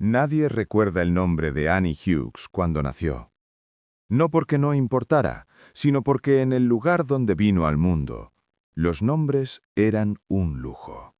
Nadie recuerda el nombre de Annie Hughes cuando nació. No porque no importara, sino porque en el lugar donde vino al mundo, los nombres eran un lujo.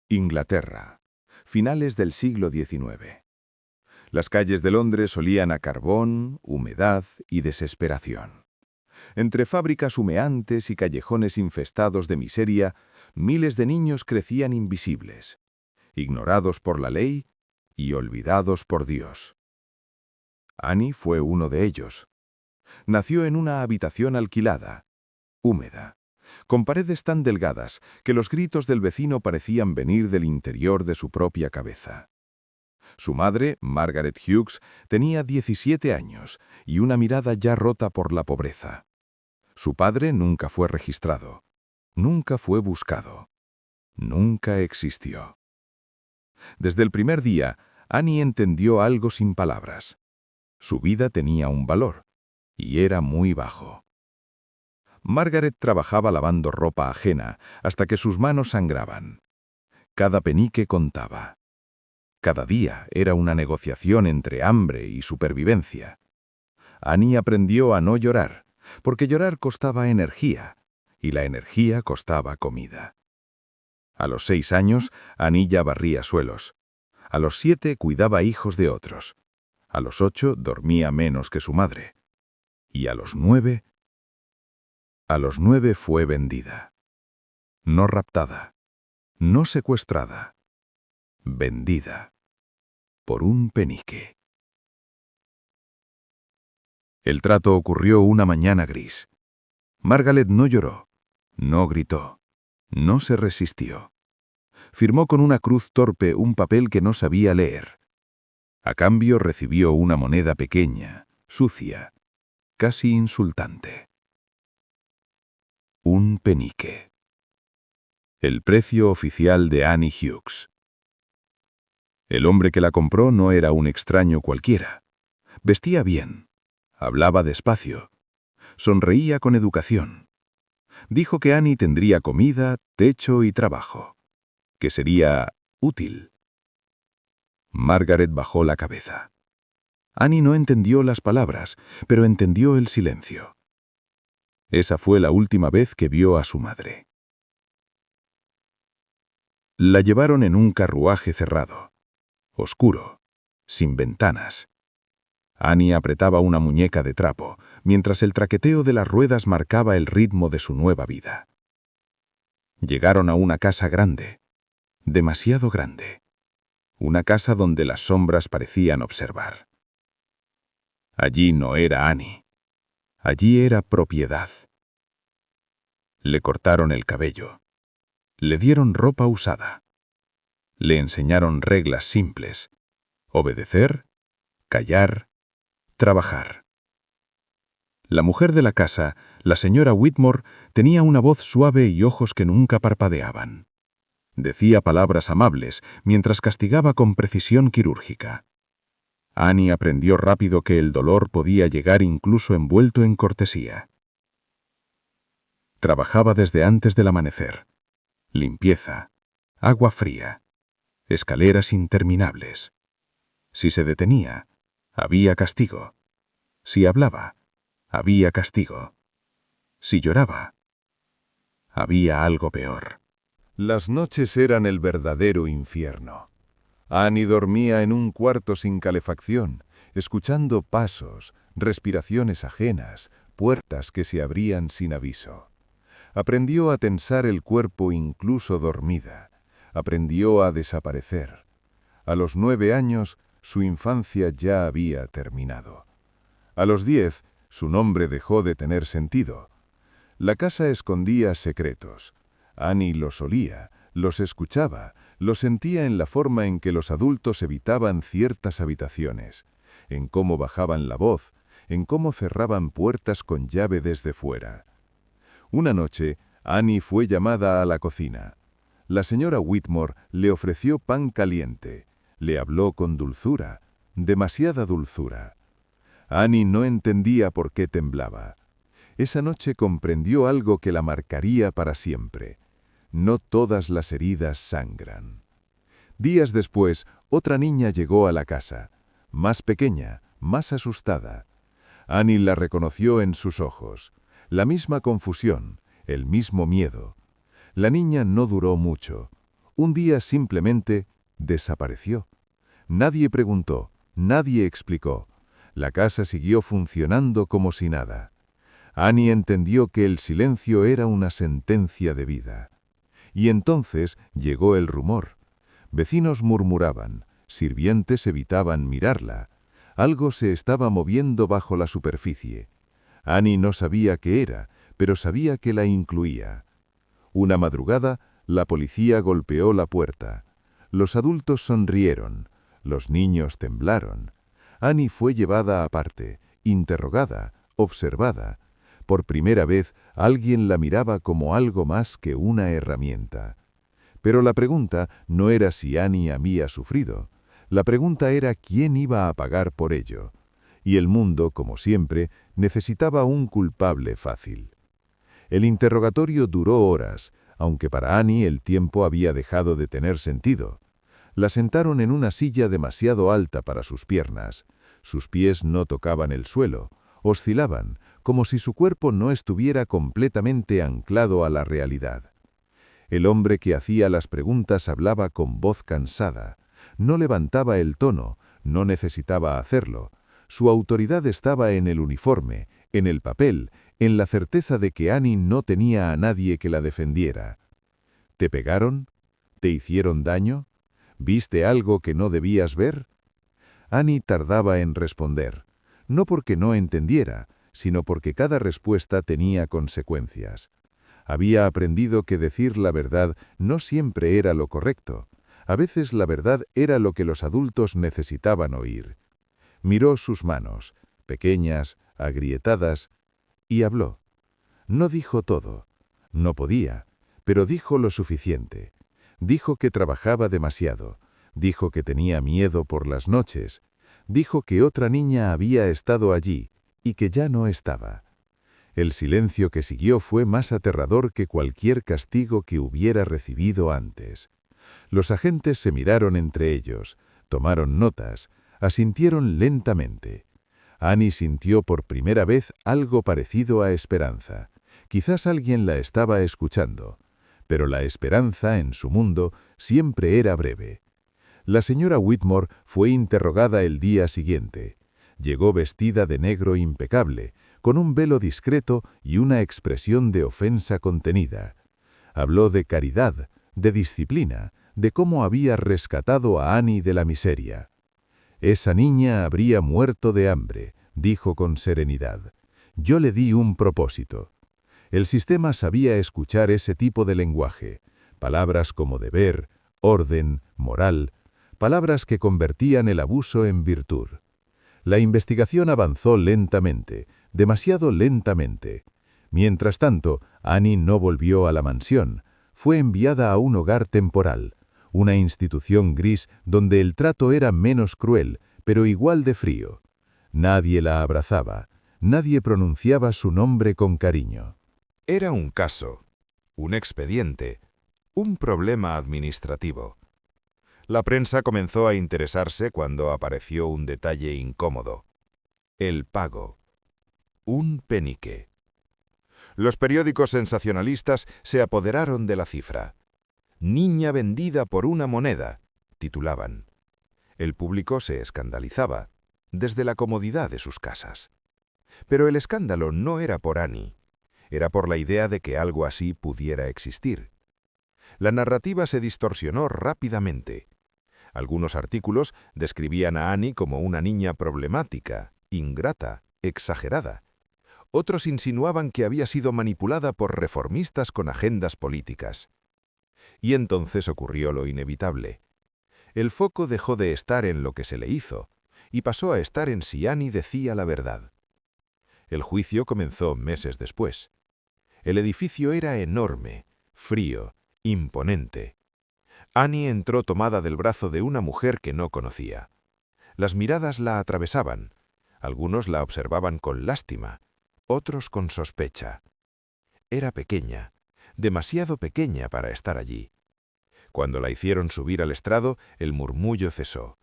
Inglaterra, finales del siglo XIX. Las calles de Londres olían a carbón, humedad y desesperación. Entre fábricas humeantes y callejones infestados de miseria, miles de niños crecían invisibles, ignorados por la ley y olvidados por Dios. Annie fue uno de ellos. Nació en una habitación alquilada, húmeda, con paredes tan delgadas que los gritos del vecino parecían venir del interior de su propia cabeza. Su madre, Margaret Hughes, tenía 17 años y una mirada ya rota por la pobreza. Su padre nunca fue registrado, nunca fue buscado, nunca existió. Desde el primer día, Annie entendió algo sin palabras. Su vida tenía un valor, y era muy bajo. Margaret trabajaba lavando ropa ajena hasta que sus manos sangraban. Cada penique contaba. Cada día era una negociación entre hambre y supervivencia. Annie aprendió a no llorar, porque llorar costaba energía, y la energía costaba comida. A los 6 años, Annie ya barría suelos. A los 7 cuidaba hijos de otros. A los 8 dormía menos que su madre. Y a los 9 fue vendida. No raptada, no secuestrada, vendida por un penique. El trato ocurrió una mañana gris. Margaret no lloró, no gritó, no se resistió. Firmó con una cruz torpe un papel que no sabía leer. A cambio recibió una moneda pequeña, sucia, casi insultante. Un penique. El precio oficial de Annie Hughes. El hombre que la compró no era un extraño cualquiera. Vestía bien, hablaba despacio, sonreía con educación. Dijo que Annie tendría comida, techo y trabajo, que sería útil. Margaret bajó la cabeza. Annie no entendió las palabras, pero entendió el silencio. Esa fue la última vez que vio a su madre. La llevaron en un carruaje cerrado, oscuro, sin ventanas. Annie apretaba una muñeca de trapo, mientras el traqueteo de las ruedas marcaba el ritmo de su nueva vida. Llegaron a una casa grande, demasiado grande. Una casa donde las sombras parecían observar. Allí no era Annie. Allí era propiedad. Le cortaron el cabello. Le dieron ropa usada. Le enseñaron reglas simples: obedecer, callar, trabajar. La mujer de la casa, la señora Whitmore, tenía una voz suave y ojos que nunca parpadeaban. Decía palabras amables mientras castigaba con precisión quirúrgica. Annie aprendió rápido que el dolor podía llegar incluso envuelto en cortesía. Trabajaba desde antes del amanecer. Limpieza, agua fría, escaleras interminables. Si se detenía, había castigo. Si hablaba, había castigo. Si lloraba, había algo peor. Las noches eran el verdadero infierno. Annie dormía en un cuarto sin calefacción, escuchando pasos, respiraciones ajenas, puertas que se abrían sin aviso. Aprendió a tensar el cuerpo incluso dormida. Aprendió a desaparecer. A los 9 años, su infancia ya había terminado. A los 10, su nombre dejó de tener sentido. La casa escondía secretos. Annie los olía, los escuchaba, los sentía en la forma en que los adultos evitaban ciertas habitaciones, en cómo bajaban la voz, en cómo cerraban puertas con llave desde fuera. Una noche, Annie fue llamada a la cocina. La señora Whitmore le ofreció pan caliente. Le habló con dulzura, demasiada dulzura. Annie no entendía por qué temblaba. Esa noche comprendió algo que la marcaría para siempre. No todas las heridas sangran. Días después, otra niña llegó a la casa, más pequeña, más asustada. Annie la reconoció en sus ojos. La misma confusión, el mismo miedo. La niña no duró mucho. Un día simplemente desapareció. Nadie preguntó, nadie explicó. La casa siguió funcionando como si nada. Annie entendió que el silencio era una sentencia de vida. Y entonces llegó el rumor. Vecinos murmuraban, sirvientes evitaban mirarla. Algo se estaba moviendo bajo la superficie. Annie no sabía qué era, pero sabía que la incluía. Una madrugada, la policía golpeó la puerta. Los adultos sonrieron, los niños temblaron. Annie fue llevada aparte, interrogada, observada. Por primera vez, alguien la miraba como algo más que una herramienta. Pero la pregunta no era si Annie había sufrido. La pregunta era quién iba a pagar por ello. Y el mundo, como siempre, necesitaba un culpable fácil. El interrogatorio duró horas, aunque para Annie el tiempo había dejado de tener sentido. La sentaron en una silla demasiado alta para sus piernas. Sus pies no tocaban el suelo, oscilaban, como si su cuerpo no estuviera completamente anclado a la realidad. El hombre que hacía las preguntas hablaba con voz cansada. No levantaba el tono, no necesitaba hacerlo. Su autoridad estaba en el uniforme, en el papel, en la certeza de que Annie no tenía a nadie que la defendiera. ¿Te pegaron? ¿Te hicieron daño? ¿Viste algo que no debías ver? Annie tardaba en responder, no porque no entendiera, sino porque cada respuesta tenía consecuencias. Había aprendido que decir la verdad no siempre era lo correcto. A veces la verdad era lo que los adultos necesitaban oír. Miró sus manos, pequeñas, agrietadas, y habló. No dijo todo. No podía, pero dijo lo suficiente. Dijo que trabajaba demasiado. Dijo que tenía miedo por las noches. Dijo que otra niña había estado allí y que ya no estaba. El silencio que siguió fue más aterrador que cualquier castigo que hubiera recibido antes. Los agentes se miraron entre ellos, tomaron notas, asintieron lentamente. Annie sintió por primera vez algo parecido a esperanza. Quizás alguien la estaba escuchando, pero la esperanza en su mundo siempre era breve. La señora Whitmore fue interrogada el día siguiente. Llegó vestida de negro impecable, con un velo discreto y una expresión de ofensa contenida. Habló de caridad, de disciplina, de cómo había rescatado a Annie de la miseria. Esa niña habría muerto de hambre, dijo con serenidad. Yo le di un propósito. El sistema sabía escuchar ese tipo de lenguaje, palabras como deber, orden, moral, palabras que convertían el abuso en virtud. La investigación avanzó lentamente, demasiado lentamente. Mientras tanto, Annie no volvió a la mansión. Fue enviada a un hogar temporal, una institución gris donde el trato era menos cruel, pero igual de frío. Nadie la abrazaba, nadie pronunciaba su nombre con cariño. Era un caso, un expediente, un problema administrativo. La prensa comenzó a interesarse cuando apareció un detalle incómodo. El pago. Un penique. Los periódicos sensacionalistas se apoderaron de la cifra. «Niña vendida por una moneda», titulaban. El público se escandalizaba, desde la comodidad de sus casas. Pero el escándalo no era por Annie, era por la idea de que algo así pudiera existir. La narrativa se distorsionó rápidamente. Algunos artículos describían a Annie como una niña problemática, ingrata, exagerada. Otros insinuaban que había sido manipulada por reformistas con agendas políticas. Y entonces ocurrió lo inevitable. El foco dejó de estar en lo que se le hizo y pasó a estar en si Annie decía la verdad. El juicio comenzó meses después. El edificio era enorme, frío, imponente. Annie entró tomada del brazo de una mujer que no conocía. Las miradas la atravesaban. Algunos la observaban con lástima, otros con sospecha. Era pequeña, demasiado pequeña para estar allí. Cuando la hicieron subir al estrado, el murmullo cesó.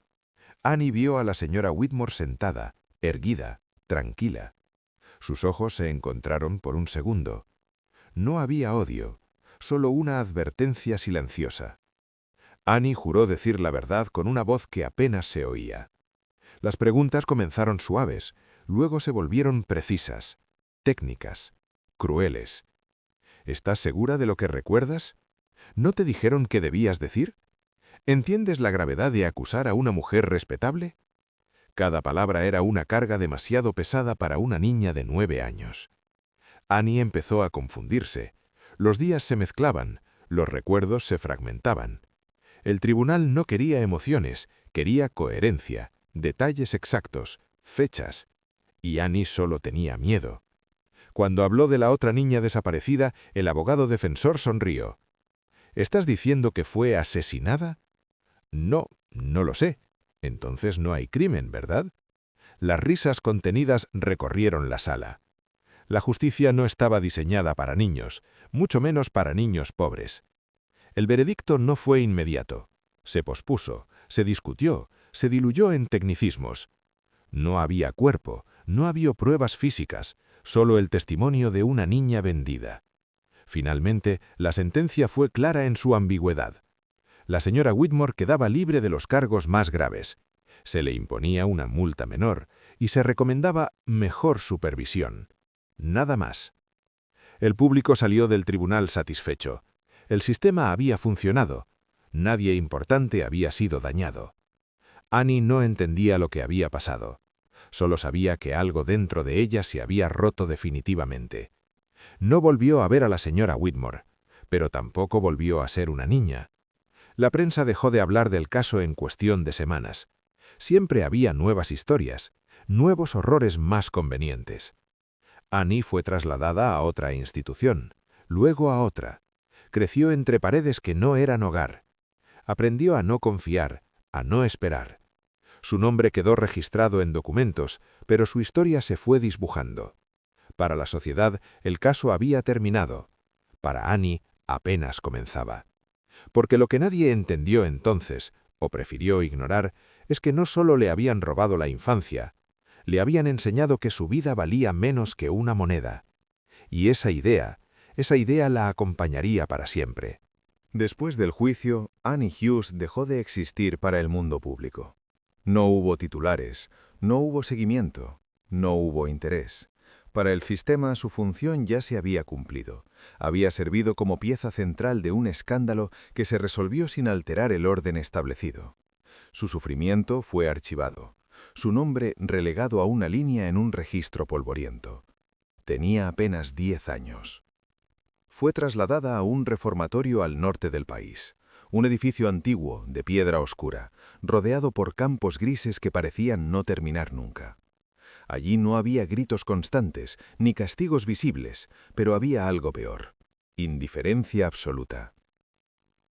Annie vio a la señora Whitmore sentada, erguida, tranquila. Sus ojos se encontraron por un segundo. No había odio, solo una advertencia silenciosa. Annie juró decir la verdad con una voz que apenas se oía. Las preguntas comenzaron suaves, luego se volvieron precisas, técnicas, crueles. ¿Estás segura de lo que recuerdas? ¿No te dijeron qué debías decir? ¿Entiendes la gravedad de acusar a una mujer respetable? Cada palabra era una carga demasiado pesada para una niña de 9 años. Annie empezó a confundirse. Los días se mezclaban, los recuerdos se fragmentaban. El tribunal no quería emociones, quería coherencia, detalles exactos, fechas. Y Annie solo tenía miedo. Cuando habló de la otra niña desaparecida, el abogado defensor sonrió. ¿Estás diciendo que fue asesinada? No, no lo sé. Entonces no hay crimen, ¿verdad? Las risas contenidas recorrieron la sala. La justicia no estaba diseñada para niños, mucho menos para niños pobres. El veredicto no fue inmediato. Se pospuso, se discutió, se diluyó en tecnicismos. No había cuerpo, no había pruebas físicas, solo el testimonio de una niña vendida. Finalmente, la sentencia fue clara en su ambigüedad. La señora Whitmore quedaba libre de los cargos más graves. Se le imponía una multa menor y se recomendaba mejor supervisión. Nada más. El público salió del tribunal satisfecho. El sistema había funcionado. Nadie importante había sido dañado. Annie no entendía lo que había pasado. Solo sabía que algo dentro de ella se había roto definitivamente. No volvió a ver a la señora Whitmore, pero tampoco volvió a ser una niña. La prensa dejó de hablar del caso en cuestión de semanas. Siempre había nuevas historias, nuevos horrores más convenientes. Annie fue trasladada a otra institución, luego a otra. Creció entre paredes que no eran hogar. Aprendió a no confiar, a no esperar. Su nombre quedó registrado en documentos, pero su historia se fue disbujando. Para la sociedad, el caso había terminado. Para Annie, apenas comenzaba. Porque lo que nadie entendió entonces, o prefirió ignorar, es que no solo le habían robado la infancia, le habían enseñado que su vida valía menos que una moneda. Y esa idea la acompañaría para siempre. Después del juicio, Annie Hughes dejó de existir para el mundo público. No hubo titulares, no hubo seguimiento, no hubo interés. Para el sistema su función ya se había cumplido. Había servido como pieza central de un escándalo que se resolvió sin alterar el orden establecido. Su sufrimiento fue archivado, su nombre relegado a una línea en un registro polvoriento. Tenía apenas 10 años. Fue trasladada a un reformatorio al norte del país, un edificio antiguo, de piedra oscura, rodeado por campos grises que parecían no terminar nunca. Allí no había gritos constantes, ni castigos visibles, pero había algo peor: indiferencia absoluta.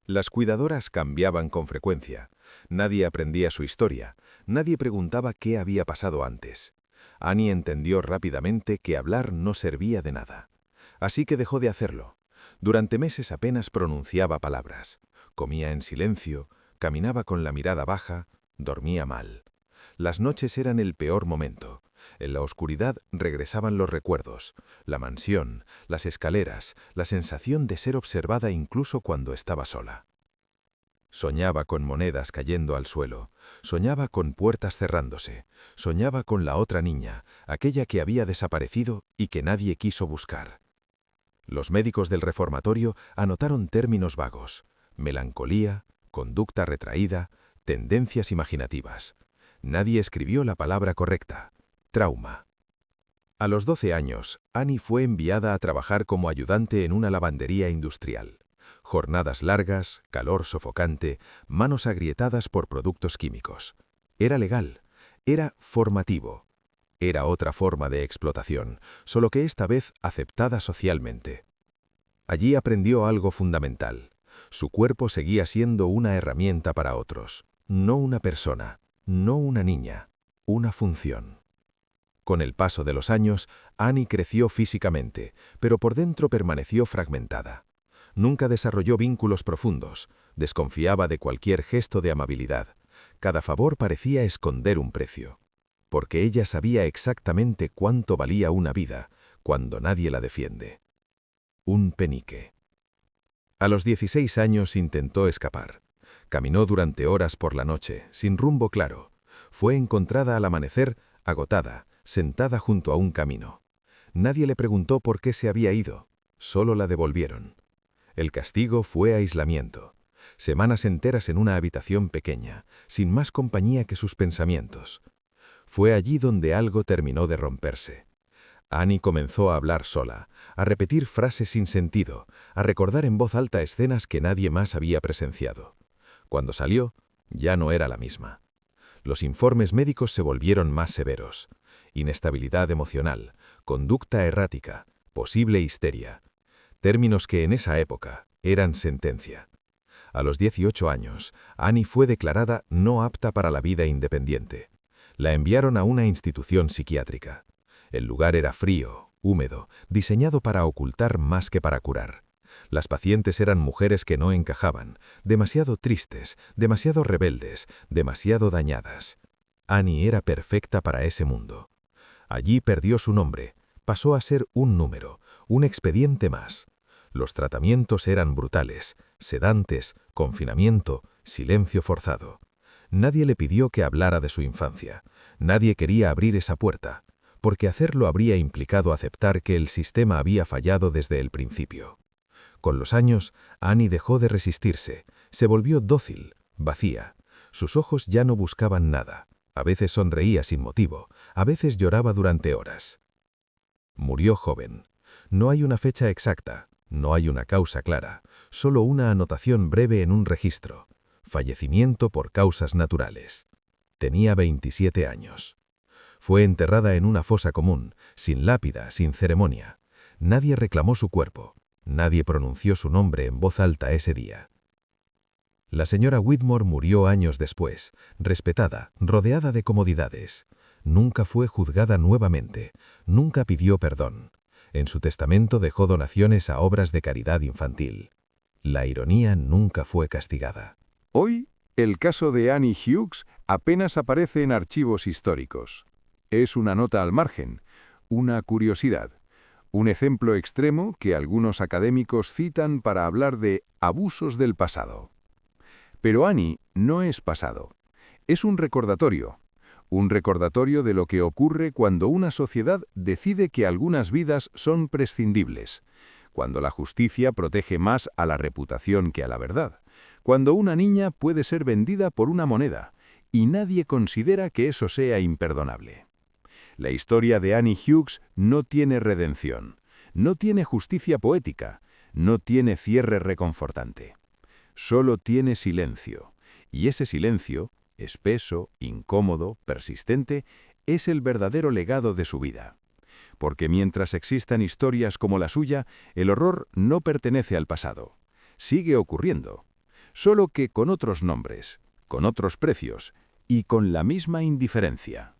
Las cuidadoras cambiaban con frecuencia. Nadie aprendía su historia, nadie preguntaba qué había pasado antes. Annie entendió rápidamente que hablar no servía de nada. Así que dejó de hacerlo. Durante meses apenas pronunciaba palabras. Comía en silencio, caminaba con la mirada baja, dormía mal. Las noches eran el peor momento. En la oscuridad regresaban los recuerdos, la mansión, las escaleras, la sensación de ser observada incluso cuando estaba sola. Soñaba con monedas cayendo al suelo, soñaba con puertas cerrándose, soñaba con la otra niña, aquella que había desaparecido y que nadie quiso buscar. Los médicos del reformatorio anotaron términos vagos: melancolía, conducta retraída, tendencias imaginativas. Nadie escribió la palabra correcta: trauma. A los 12 años, Annie fue enviada a trabajar como ayudante en una lavandería industrial. Jornadas largas, calor sofocante, manos agrietadas por productos químicos. Era legal, era formativo. Era otra forma de explotación, solo que esta vez aceptada socialmente. Allí aprendió algo fundamental. Su cuerpo seguía siendo una herramienta para otros, no una persona, no una niña, una función. Con el paso de los años, Annie creció físicamente, pero por dentro permaneció fragmentada. Nunca desarrolló vínculos profundos, desconfiaba de cualquier gesto de amabilidad. Cada favor parecía esconder un precio. Porque ella sabía exactamente cuánto valía una vida cuando nadie la defiende. Un penique. A los 16 años intentó escapar. Caminó durante horas por la noche, sin rumbo claro. Fue encontrada al amanecer, agotada, sentada junto a un camino. Nadie le preguntó por qué se había ido, solo la devolvieron. El castigo fue aislamiento. Semanas enteras en una habitación pequeña, sin más compañía que sus pensamientos. Fue allí donde algo terminó de romperse. Annie comenzó a hablar sola, a repetir frases sin sentido, a recordar en voz alta escenas que nadie más había presenciado. Cuando salió, ya no era la misma. Los informes médicos se volvieron más severos. Inestabilidad emocional, conducta errática, posible histeria. Términos que en esa época eran sentencia. A los 18 años, Annie fue declarada no apta para la vida independiente. La enviaron a una institución psiquiátrica. El lugar era frío, húmedo, diseñado para ocultar más que para curar. Las pacientes eran mujeres que no encajaban, demasiado tristes, demasiado rebeldes, demasiado dañadas. Annie era perfecta para ese mundo. Allí perdió su nombre, pasó a ser un número, un expediente más. Los tratamientos eran brutales, sedantes, confinamiento, silencio forzado. Nadie le pidió que hablara de su infancia. Nadie quería abrir esa puerta, porque hacerlo habría implicado aceptar que el sistema había fallado desde el principio. Con los años, Annie dejó de resistirse, se volvió dócil, vacía. Sus ojos ya no buscaban nada. A veces sonreía sin motivo, a veces lloraba durante horas. Murió joven. No hay una fecha exacta, no hay una causa clara, solo una anotación breve en un registro. Fallecimiento por causas naturales. Tenía 27 años. Fue enterrada en una fosa común, sin lápida, sin ceremonia. Nadie reclamó su cuerpo. Nadie pronunció su nombre en voz alta ese día. La señora Whitmore murió años después, respetada, rodeada de comodidades. Nunca fue juzgada nuevamente, nunca pidió perdón. En su testamento dejó donaciones a obras de caridad infantil. La ironía nunca fue castigada. Hoy, el caso de Annie Hughes apenas aparece en archivos históricos. Es una nota al margen, una curiosidad, un ejemplo extremo que algunos académicos citan para hablar de abusos del pasado. Pero Annie no es pasado, es un recordatorio de lo que ocurre cuando una sociedad decide que algunas vidas son prescindibles, cuando la justicia protege más a la reputación que a la verdad, cuando una niña puede ser vendida por una moneda y nadie considera que eso sea imperdonable. La historia de Annie Hughes no tiene redención, no tiene justicia poética, no tiene cierre reconfortante. Solo tiene silencio, y ese silencio, espeso, incómodo, persistente, es el verdadero legado de su vida. Porque mientras existan historias como la suya, el horror no pertenece al pasado. Sigue ocurriendo, solo que con otros nombres, con otros precios y con la misma indiferencia.